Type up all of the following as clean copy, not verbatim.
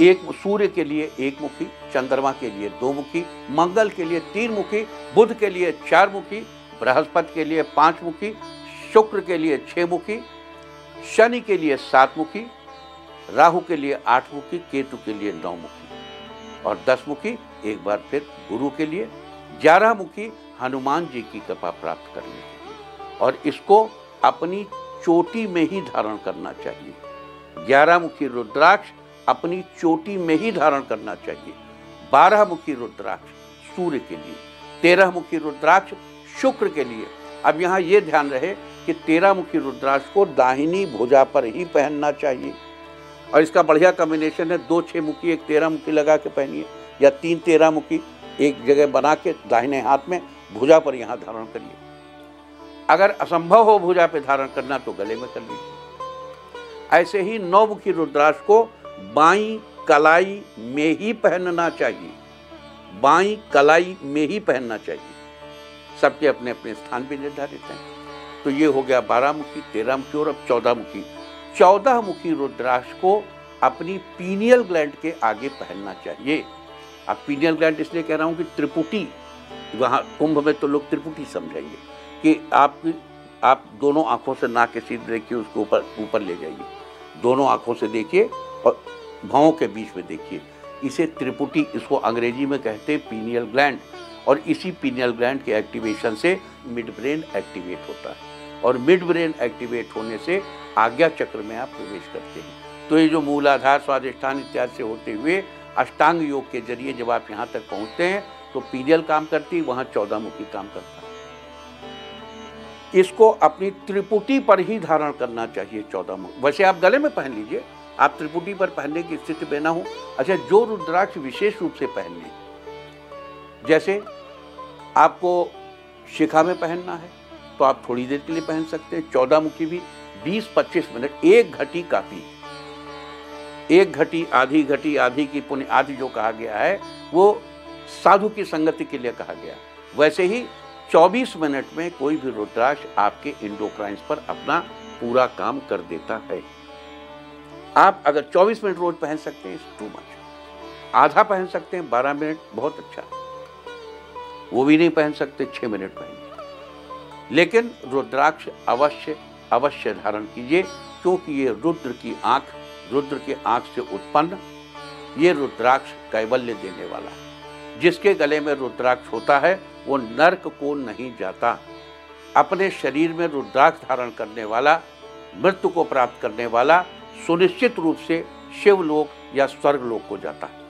एक सूर्य के लिए एक मुखी, चंद्रमा के लिए दो मुखी, मंगल के लिए तीन मुखी, बुध के लिए चार मुखी, बृहस्पति के लिए पांच मुखी, शुक्र के लिए छह मुखी, शनि के लिए सात मुखी, राहु के लिए आठ मुखी, केतु के लिए नौ मुखी और 10 मुखी एक बार फिर गुरु के लिए, 11 मुखी हनुमान जी की कृपा प्राप्त करने के लिए और इसको अपनी चोटी में ही धारण करना चाहिए। 11 मुखी रुद्राक्ष अपनी चोटी में ही धारण करना चाहिए। 12 मुखी रुद्राक्ष सूर्य के लिए, 13 मुखी रुद्राक्ष शुक्र के लिए। अब यहाँ ये ध्यान रहे कि 13 मुखी रुद्राक्ष को दाहिनी भुजा पर ही पहनना चाहिए और इसका बढ़िया कॉम्बिनेशन है 2 6 मुखी एक 13 मुखी लगा के पहनिए या 3 13 मुखी एक जगह बना के दाहिने हाथ में भुजा पर यहाँ धारण करिए। अगर असंभव हो भुजा पे धारण करना तो गले में कर लीजिए। ऐसे ही 9 मुखी रुद्राक्ष को बाईं कलाई में ही पहनना चाहिए, बाईं कलाई में ही पहनना चाहिए। सबके अपने अपने स्थान भी निर्धारित हैं। तो ये हो गया 12 मुखी, 13 मुखी और अब 14 मुखी। 14 मुखी रुद्राक्ष को अपनी पीनियल ग्लैंड के आगे पहनना चाहिए। अब पीनियल ग्लैंड इसलिए कह रहा हूँ कि त्रिपुटी, वहाँ कुंभ में तो लोग त्रिपुटी समझेंगे कि आप दोनों आंखों से नाक के सीधे देखिए, उसको ऊपर ले जाइए, दोनों आंखों से देखिए और भौं के बीच में देखिए। इसे त्रिपुटी, इसको अंग्रेजी में कहते हैं पीनियल ग्लैंड और इसी पीनियल ग्लैंड के एक्टिवेशन से मिड ब्रेन एक्टिवेट होता है और मिड ब्रेन एक्टिवेट होने से आज्ञा चक्र में आप प्रवेश करते हैं। तो ये जो मूलाधार, स्वादिष्ठान इत्यादि से होते हुए अष्टांग योग के जरिए जब आप यहाँ तक पहुँचते हैं तो पीनियल काम करती, वहाँ 14 मुखी काम करता है। इसको अपनी त्रिपुटी पर ही धारण करना चाहिए 14 मुखी। वैसे आप गले में पहन लीजिए, आप त्रिपुटी पर पहनने की स्थिति में ना हो। अच्छा, जो रुद्राक्ष विशेष रूप से पहनने, जैसे आपको शिखा में पहनना है तो आप थोड़ी देर के लिए पहन सकते हैं। 14 मुखी भी 20-25 मिनट, एक घटी काफी। एक घटी, आधी की पुण्य, आधी जो कहा गया है वो साधु की संगति के लिए कहा गया। वैसे ही 24 मिनट में कोई भी रुद्राक्ष आपके इंडोक्राइन्स पर अपना पूरा काम कर देता है। आप अगर 24 मिनट रोज पहन सकते हैं टू मच, आधा पहन सकते हैं 12 मिनट, बहुत अच्छा। वो भी नहीं पहन सकते 6 मिनट पहनिए। लेकिन रुद्राक्ष अवश्य धारण कीजिए, क्योंकि ये रुद्र की आंख से उत्पन्न ये रुद्राक्ष कैवल्य देने वाला है। जिसके गले में रुद्राक्ष होता है वो नरक को नहीं जाता। अपने शरीर में रुद्राक्ष धारण करने वाला, मृत्यु को प्राप्त करने वाला सुनिश्चित रूप से शिवलोक या स्वर्गलोक को जाता है।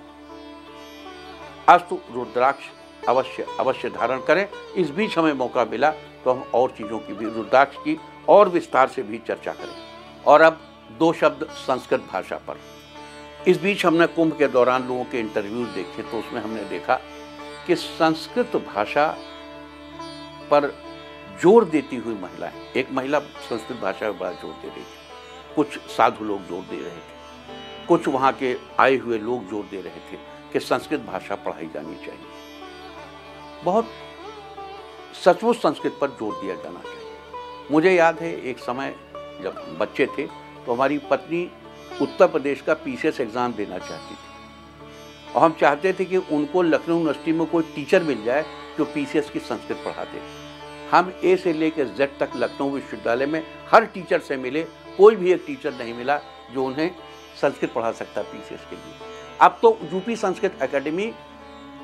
अस्तु, रुद्राक्ष अवश्य धारण करें। इस बीच हमें मौका मिला तो हम और चीज़ों की भी, रुद्राक्ष की और विस्तार से भी चर्चा करें। और अब 2 शब्द संस्कृत भाषा पर। इस बीच हमने कुंभ के दौरान लोगों के इंटरव्यूज देखे तो उसमें हमने देखा कि संस्कृत भाषा पर जोर देती हुई महिलाएं, एक महिला संस्कृत भाषा पर बड़ा जोर दे रही थी, कुछ साधु लोग जोर दे रहे थे, कुछ वहाँ के आए हुए लोग जोर दे रहे थे कि संस्कृत भाषा पढ़ाई जानी चाहिए। बहुत सचमुच संस्कृत पर जोर दिया जाना चाहिए। मुझे याद है एक समय जब हम बच्चे थे तो हमारी पत्नी उत्तर प्रदेश का पीसीएस एग्ज़ाम देना चाहती थी और हम चाहते थे कि उनको लखनऊ यूनिवर्सिटी में कोई टीचर मिल जाए जो पीसीएस की संस्कृत पढ़ा दे। हम ए से लेकर जेड तक लखनऊ विश्वविद्यालय में हर टीचर से मिले, कोई भी एक टीचर नहीं मिला जो उन्हें संस्कृत पढ़ा सकता पीसीएस के लिए। अब तो यूपी संस्कृत एकेडमी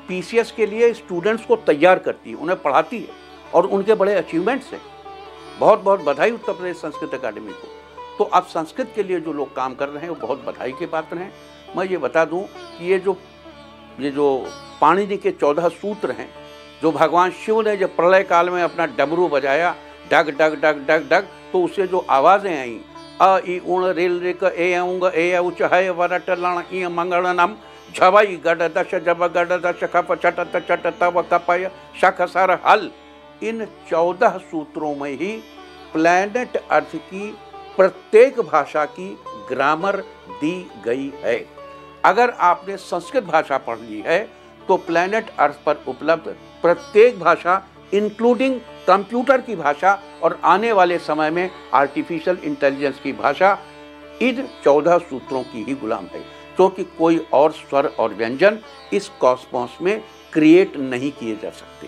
पीसीएस के लिए स्टूडेंट्स को तैयार करती है, उन्हें पढ़ाती है और उनके बड़े अचीवमेंट्स हैं। बहुत बहुत बधाई उत्तर प्रदेश संस्कृत अकादमी को। तो अब संस्कृत के लिए जो लोग काम कर रहे हैं वो बहुत बधाई के पात्र हैं। मैं ये बता दूं कि ये जो पाणिनि के 14 सूत्र हैं, जो भगवान शिव ने जब प्रलय काल में अपना डमरू बजाया, डग डग डग डग डग, तो उससे जो आवाज़ें आई, अ इ उण रेल रेक ए औंग ए उच है वरट लण इ मंगलनम झवई गड दश जब गड दश कप चटत चट तव कपय शख सर हल। इन 14 सूत्रों में ही प्लैनेट अर्थ की प्रत्येक भाषा की ग्रामर दी गई है। अगर आपने संस्कृत भाषा पढ़ ली है तो प्लैनेट अर्थ पर उपलब्ध प्रत्येक भाषा इंक्लूडिंग कंप्यूटर की भाषा और आने वाले समय में आर्टिफिशियल इंटेलिजेंस की भाषा इन 14 सूत्रों की ही गुलाम है। क्योंकि कोई और स्वर और व्यंजन इस कॉस्मोस में क्रिएट नहीं किए जा सकते।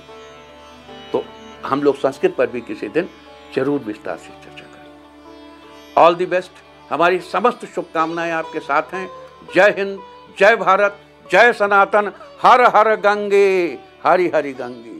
तो हम लोग संस्कृत पर भी किसी दिन जरूर विस्तार से चर्चा करें। ऑल द बेस्ट, हमारी समस्त शुभकामनाएं आपके साथ हैं। जय हिंद, जय भारत, जय सनातन, हर हर गंगे, हरि हरि गंगे।